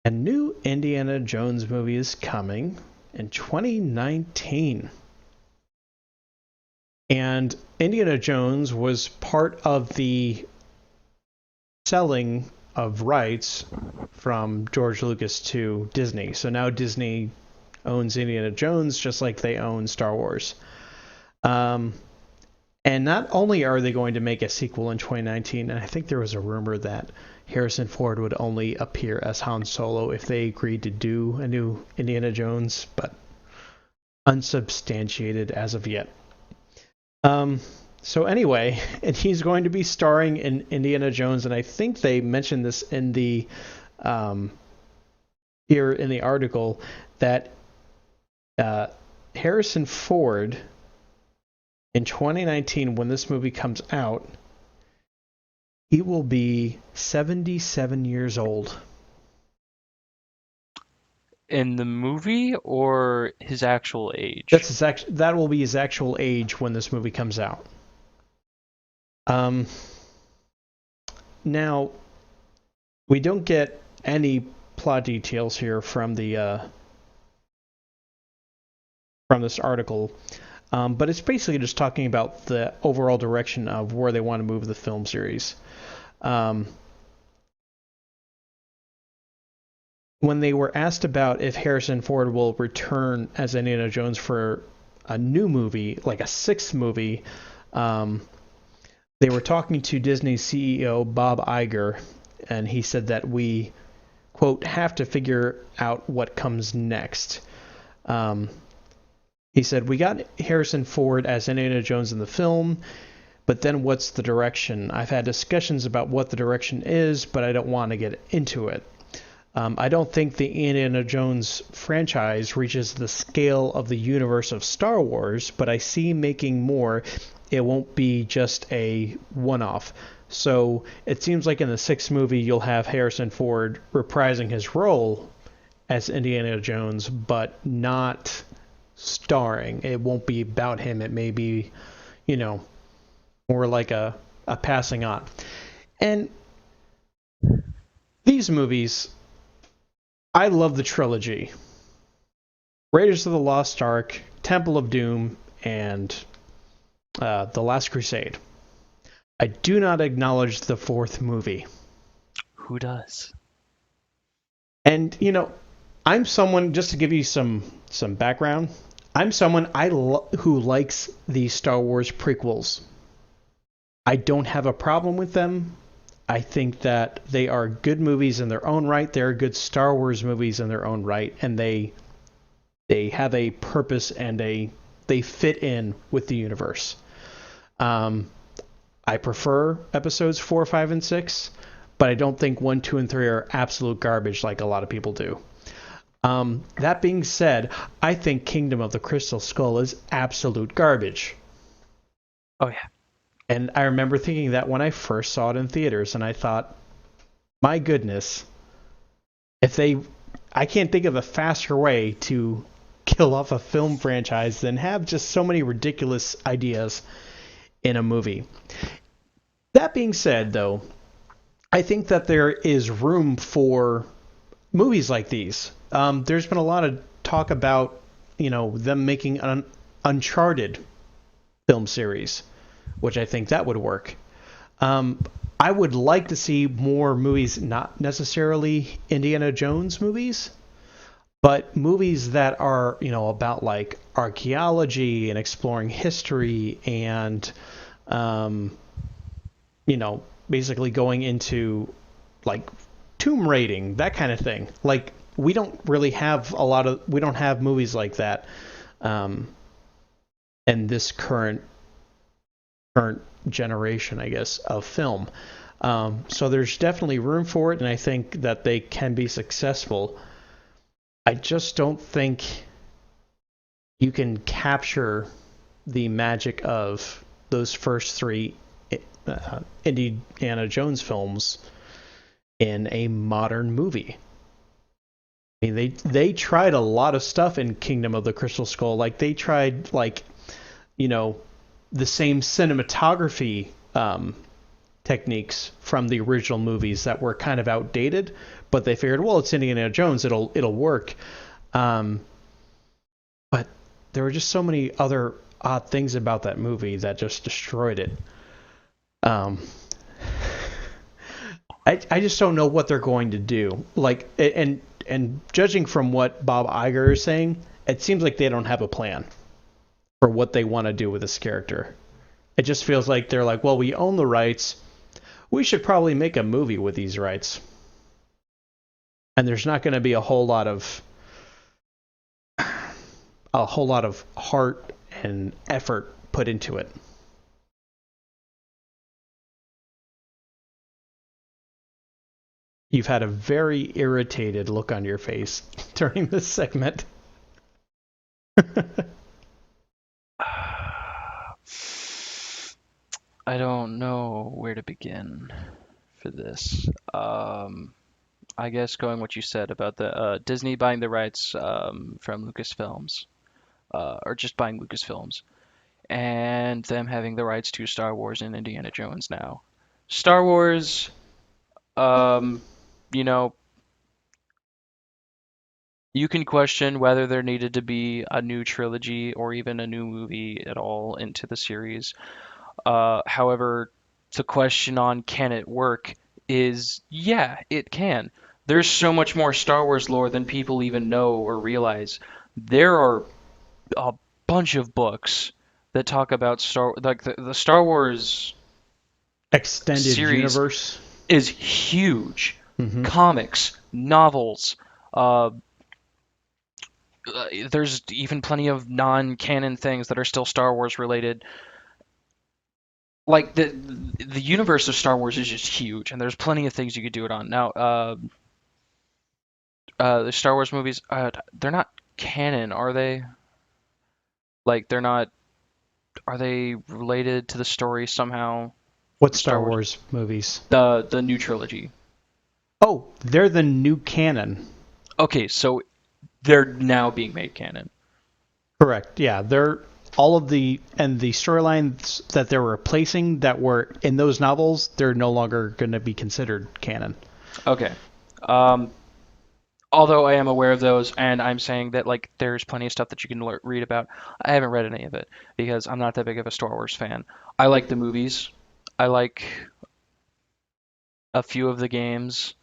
A new Indiana Jones movie is coming in 2019. And Indiana Jones was part of the selling of rights from George Lucas to Disney. So now Disney owns Indiana Jones just like they own Star Wars. Um, and not only are they going to make a sequel in 2019, and I think there was a rumor that Harrison Ford would only appear as Han Solo if they agreed to do a new Indiana Jones, but unsubstantiated as of yet. So anyway, and he's going to be starring in Indiana Jones, and I think they mentioned this in the here in the article that Harrison Ford in 2019, when this movie comes out, he will be 77 years old. In the movie or his actual age? That will be his actual age when this movie comes out. Now, we don't get any plot details here from this article, but it's basically just talking about the overall direction of where they want to move the film series. When they were asked about if Harrison Ford will return as Indiana Jones for a new movie, like a sixth movie, they were talking to Disney's CEO Bob Iger, and he said that we, quote, have to figure out what comes next. He said, we got Harrison Ford as Indiana Jones in the film, but then what's the direction? I've had discussions about what the direction is, but I don't want to get into it. I don't think the Indiana Jones franchise reaches the scale of the universe of Star Wars, but I see making more. It won't be just a one-off. So it seems like in the sixth movie, you'll have Harrison Ford reprising his role as Indiana Jones, but not starring. It won't be about him. It may be, more like a passing on. And these movies, I love the trilogy. Raiders of the Lost Ark, Temple of Doom, and The Last Crusade. I do not acknowledge the fourth movie. Who does? And, I'm someone, just to give you some background, I'm someone who likes the Star Wars prequels. I don't have a problem with them. I think that they are good movies in their own right. They're good Star Wars movies in their own right, and they have a purpose and they fit in with the universe. I prefer episodes 4, 5, and 6, but I don't think 1, 2, and 3 are absolute garbage like a lot of people do. That being said, I think Kingdom of the Crystal Skull is absolute garbage. Oh, yeah. And I remember thinking that when I first saw it in theaters, and I thought, my goodness, I can't think of a faster way to kill off a film franchise than have just so many ridiculous ideas in a movie. That being said, though, I think that there is room for movies like these. There's been a lot of talk about, them making an Uncharted film series, which I think that would work. I would like to see more movies, not necessarily Indiana Jones movies, but movies that are, about like archaeology and exploring history and, basically going into like tomb raiding, that kind of thing. Like we don't have movies like that in this current generation, I guess, of film. So there's definitely room for it, and I think that they can be successful. I just don't think you can capture the magic of those first three Indiana Jones films in a modern movie. I mean, they tried a lot of stuff in Kingdom of the Crystal Skull. Like they tried, the same cinematography techniques from the original movies that were kind of outdated, but they figured, well, it's Indiana Jones, it'll work. Um, but there were just so many other odd things about that movie that just destroyed it. Um, I just don't know what they're going to do. Like, and judging from what Bob Iger is saying, it seems like they don't have a plan for what they want to do with this character. It just feels like they're like, well, we own the rights. We should probably make a movie with these rights. And there's not going to be a whole lot of heart and effort put into it. You've had a very irritated look on your face during this segment. I don't know where to begin for this. I guess going what you said about the Disney buying the rights from Lucasfilms, or just buying Lucasfilms, and them having the rights to Star Wars and Indiana Jones now. Star Wars, um, you know, you can question whether there needed to be a new trilogy or even a new movie at all into the series. However, the question on can it work is yeah, it can. There's so much more Star Wars lore than people even know or realize. There are a bunch of books that talk about the Star Wars Extended series universe. is huge. Mm-hmm. Comics, novels, uh, there's even plenty of non-canon things that are still Star Wars related. Like the universe of Star Wars is just huge, and there's plenty of things you could do it on. Now, the Star Wars movies, they're not canon, are they? Like they're not. Are they related to the story somehow? What The Star Star Wars, Wars movies? the new trilogy. Oh, they're the new canon. Okay, so they're now being made canon. Correct. Yeah, they're all of the storylines that they're replacing that were in those novels. They're no longer going to be considered canon. Okay. Um, Although I am aware of those, and I'm saying that like there's plenty of stuff that you can read about. I haven't read any of it because I'm not that big of a Star Wars fan. I like the movies. I like a few of the games.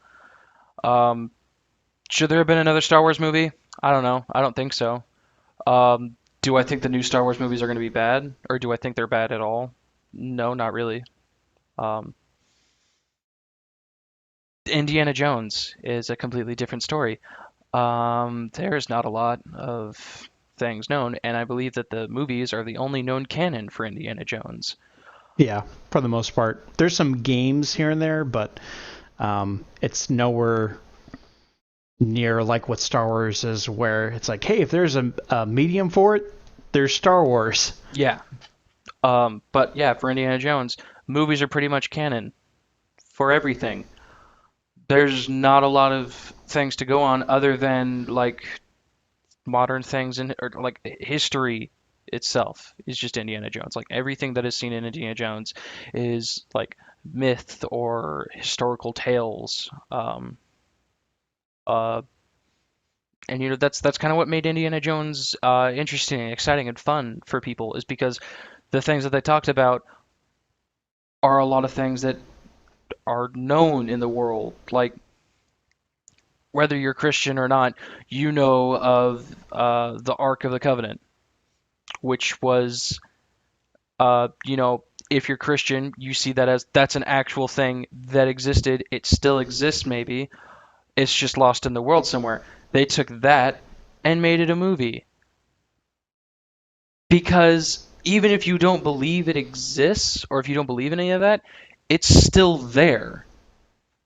Um, should there have been another Star Wars movie? I don't know. I don't think so. Do I think the new Star Wars movies are going to be bad, or do I think they're bad at all? No, not really. Um, Indiana Jones is a completely different story. There's not a lot of things known, and I believe that the movies are the only known canon for Indiana Jones. Yeah, for the most part. There's some games here and there, but it's nowhere near like what Star Wars is, where it's like, hey, if there's a medium for it, there's Star Wars. Yeah. But yeah, for Indiana Jones, movies are pretty much canon for everything. There's not a lot of things to go on other than like modern things and or like history itself is just Indiana Jones. Like everything that is seen in Indiana Jones is like myth or historical tales. Uh, and that's kind of what made Indiana Jones interesting and exciting and fun for people is because the things that they talked about are a lot of things that are known in the world. Like whether you're Christian or not, you know of the Ark of the Covenant, which was, if you're Christian, you see that as that's an actual thing that existed. It still exists, maybe. It's just lost in the world somewhere. They took that and made it a movie. Because even if you don't believe it exists, or if you don't believe in any of that, it's still there.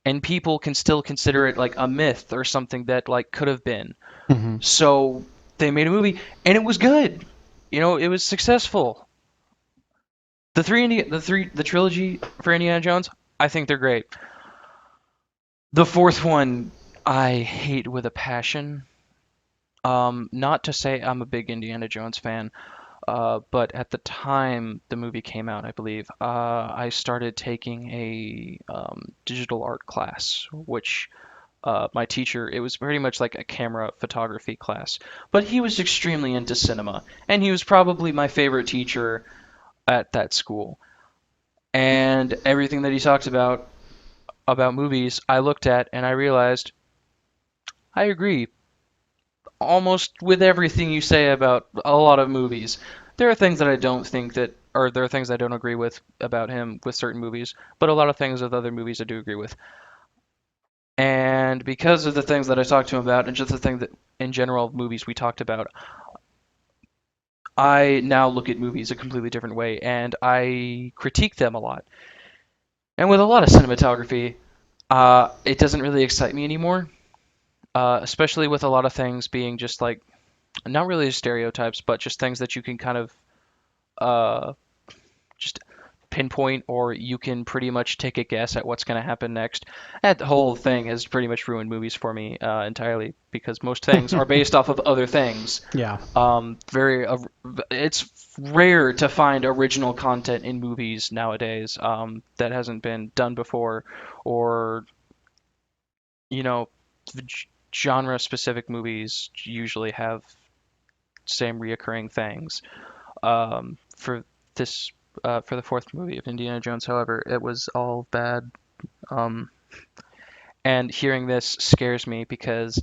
And people can still consider it like a myth or something that like could have been. Mm-hmm. So they made a movie and it was good. It was successful. The trilogy for Indiana Jones, I think they're great. The fourth one, I hate with a passion. Not to say I'm a big Indiana Jones fan. But at the time the movie came out, I believe, I started taking a digital art class, which my teacher, it was pretty much like a camera photography class, but he was extremely into cinema, and he was probably my favorite teacher at that school. And everything that he talked about movies, I looked at and I realized I agree almost with everything you say about a lot of movies. There are things that I don't think that, or there are things I don't agree with about him with certain movies, but a lot of things with other movies I do agree with. And because of the things that I talked to him about, and just the thing that in general movies we talked about, I now look at movies a completely different way, and I critique them a lot. And with a lot of cinematography, it doesn't really excite me anymore, especially with a lot of things being just like not really stereotypes, but just things that you can kind of uh, just pinpoint, or you can pretty much take a guess at what's going to happen next. That whole thing has pretty much ruined movies for me entirely because most things are based off of other things. Yeah. Very, it's rare to find original content in movies nowadays that hasn't been done before, or you know, genre-specific movies usually have same reoccurring things. For this, for the fourth movie of Indiana Jones, however, it was all bad. Um, and hearing this scares me because,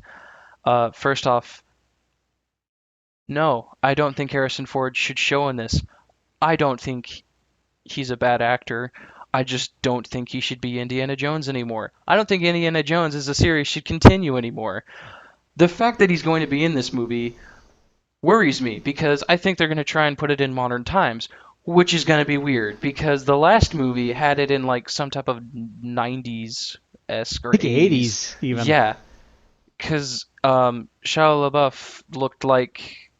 first off, no, I don't think Harrison Ford should show in this. I don't think he's a bad actor. I just don't think he should be Indiana Jones anymore. I don't think Indiana Jones as a series should continue anymore. The fact that he's going to be in this movie worries me because I think they're going to try and put it in modern times, which is going to be weird because the last movie had it in like some type of 90s esque I or think 80s. 80s even. Yeah, because Shia LaBeouf looked like,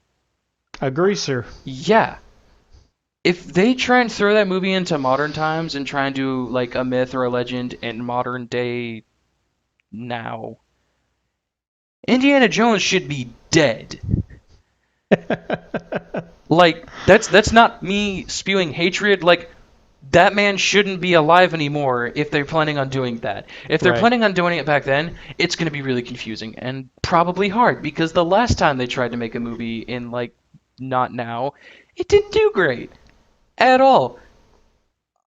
A greaser. yeah. If they try and throw that movie into modern times and try and do like a myth or a legend in modern day now, Indiana Jones should be dead. Like that's not me spewing hatred. Like that man shouldn't be alive anymore if they're planning on doing that. If they're Right. planning on doing it back then, it's going to be really confusing and probably hard because the last time they tried to make a movie in like not now, it didn't do great at all.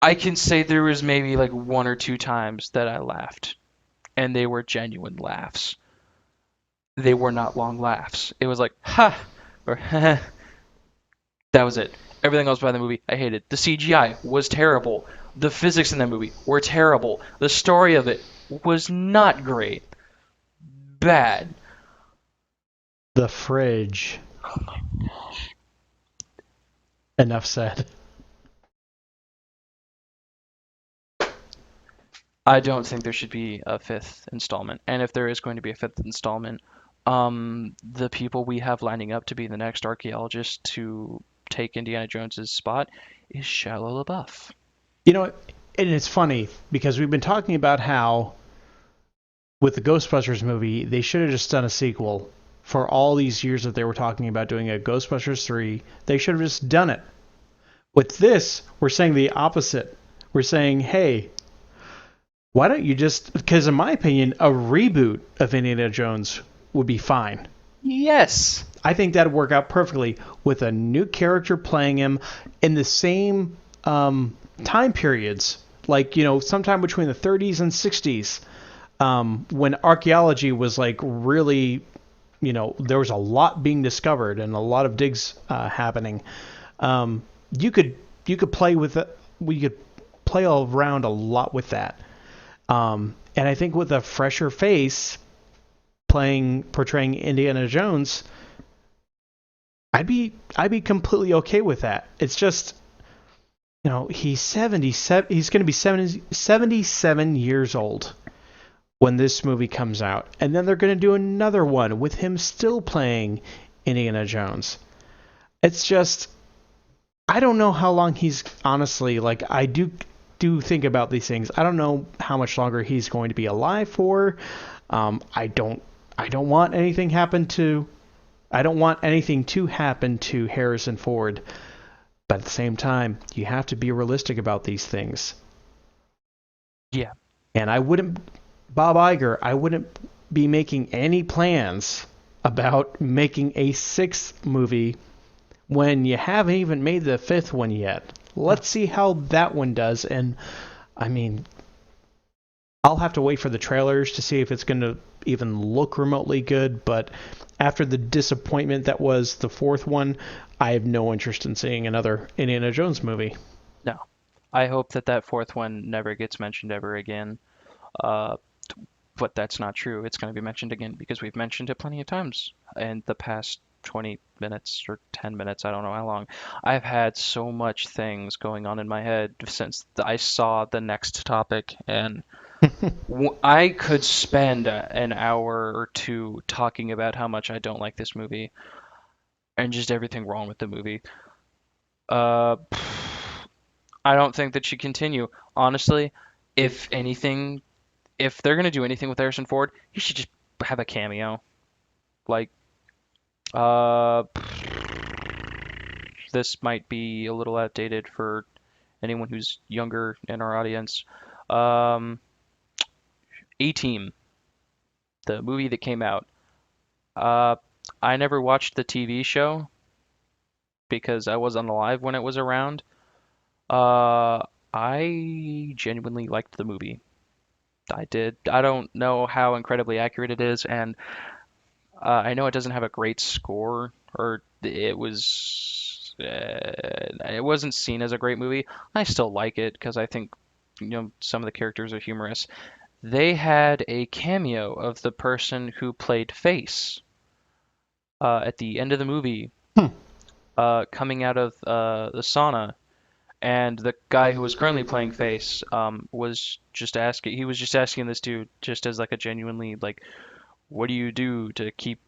I can say there was maybe like one or two times that I laughed, and they were genuine laughs. They were not long laughs. It was like ha or ha. That was it. Everything else about the movie, I hated. The CGI was terrible. The physics in that movie were terrible. The story of it was not great. Bad. The fridge. Enough said. I don't think there should be a fifth installment. And if there is going to be a fifth installment, the people we have lining up to be the next archaeologist to take Indiana Jones's spot is Shia LaBeouf. You know, and it's funny because we've been talking about how with the Ghostbusters movie, they should have just done a sequel. For all these years that they were talking about doing a Ghostbusters 3, they should have just done it. With this, we're saying the opposite. We're saying, hey, why don't you just, because in my opinion, a reboot of Indiana Jones would be fine. Yes. I think that'd work out perfectly with a new character playing him in the same time periods, like, you know, sometime between the 30s and 60s, when archaeology was like really, you know, there was a lot being discovered and a lot of digs happening. Um, you could play with it. We could play around a lot with that. And I think with a fresher face portraying Indiana Jones, I'd be completely okay with that. It's just, you know, he's 77. He's going to be 77 years old when this movie comes out, and then they're going to do another one with him still playing Indiana Jones. It's just, I don't know how long he's honestly, like, I do think about these things. I don't know how much longer he's going to be alive for. I don't want anything happen to I don't want anything to happen to Harrison Ford, but at the same time, you have to be realistic about these things. Yeah. And Bob Iger, I wouldn't be making any plans about making a sixth movie when you haven't even made the fifth one yet. Let's see how that one does. And I mean, I'll have to wait for the trailers to see if it's going to even look remotely good. But after the disappointment that was the fourth one, I have no interest in seeing another Indiana Jones movie. No. I hope that fourth one never gets mentioned ever again. Uh, but that's not true. It's going to be mentioned again because we've mentioned it plenty of times in the past 20 minutes or 10 minutes. I don't know how long. I've had so much things going on in my head since I saw the next topic, and I could spend an hour or two talking about how much I don't like this movie and just everything wrong with the movie. Uh, I don't think that should continue. Honestly, if anything, if they're gonna do anything with Harrison Ford, he should just have a cameo. Like, uh, this might be a little outdated for anyone who's younger in our audience. Um, A-Team, the movie that came out. Uh, I never watched the TV show because I wasn't alive when it was around. Uh, I genuinely liked the movie. I did. I don't know how incredibly accurate it is, and I know it doesn't have a great score, or it wasn't seen as a great movie. I still like it because I think some of the characters are humorous. They had a cameo of the person who played Face at the end of the movie, Hmm. coming out of the sauna, and the guy who was currently playing Face was just asking. He was just asking this dude just as like a genuinely like, what do you do to keep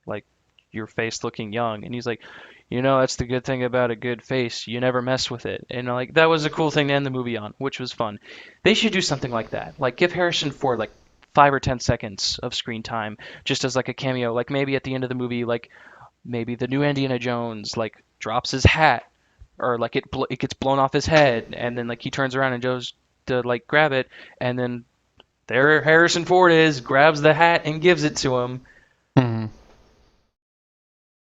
like your face looking young? And he's like, that's the good thing about a good face. You never mess with it. And like that was a cool thing to end the movie on, which was fun. They should do something like that. Like give Harrison Ford like 5 or 10 seconds of screen time just as like a cameo. Like maybe at the end of the movie, like maybe the new Indiana Jones like drops his hat or like it gets blown off his head and then like he turns around and goes to like grab it and then there Harrison Ford is, grabs the hat and gives it to him. Hmm.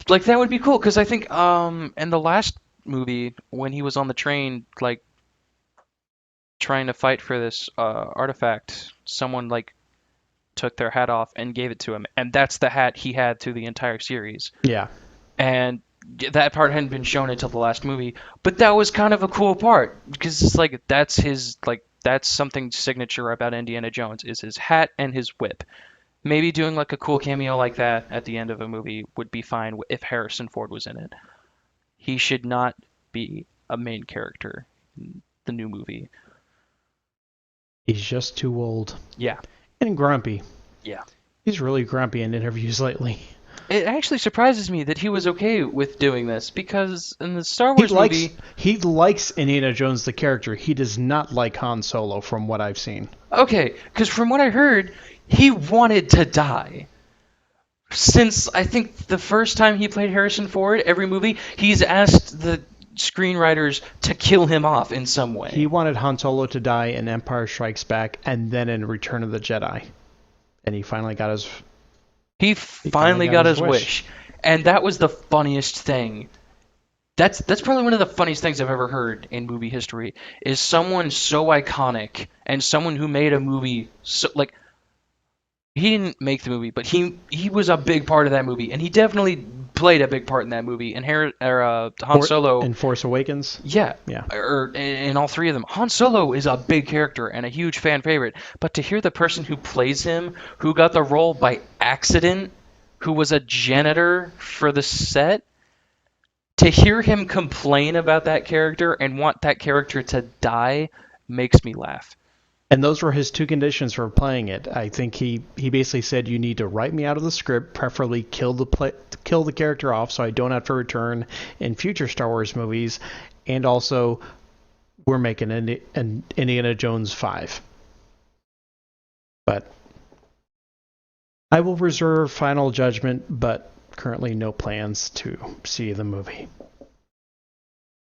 Like that would be cool because I think in the last movie when he was on the train like trying to fight for this artifact, someone like took their hat off and gave it to him, and that's the hat he had through the entire series. Yeah. And that part hadn't been shown until the last movie, but that was kind of a cool part because it's like that's something signature about Indiana Jones is his hat and his whip. Maybe doing like a cool cameo like that at the end of a movie would be fine if Harrison Ford was in it. He should not be a main character in the new movie. He's just too old. Yeah. And grumpy. Yeah. He's really grumpy in interviews lately. It actually surprises me that he was okay with doing this because in the Star Wars movie, He likes Indiana Jones the character. He does not like Han Solo from what I've seen. okay, because from what I heard, he wanted to die. Since I think the first time he played Harrison Ford, every movie, he's asked the screenwriters to kill him off in some way. He wanted Han Solo to die in Empire Strikes Back and then in Return of the Jedi. And he finally got his He finally got his wish. And that was the funniest thing. That's probably one of the funniest things I've ever heard in movie history is someone so iconic and someone who made a movie so like he didn't make the movie, but he was a big part of that movie and he definitely played a big part in that movie. And Han Solo in Force Awakens. yeah, Yeah. or in all three of them. Han Solo is a big character and a huge fan favorite, but to hear the person who plays him, who got the role by accident, who was a janitor for the set, to hear him complain about that character and want that character to die makes me laugh. And those were his two conditions for playing it. I think he basically said you need to write me out of the script, preferably kill the character off so I don't have to return in future Star Wars movies, and also we're making an Indiana Jones 5. But I will reserve final judgment, but currently no plans to see the movie.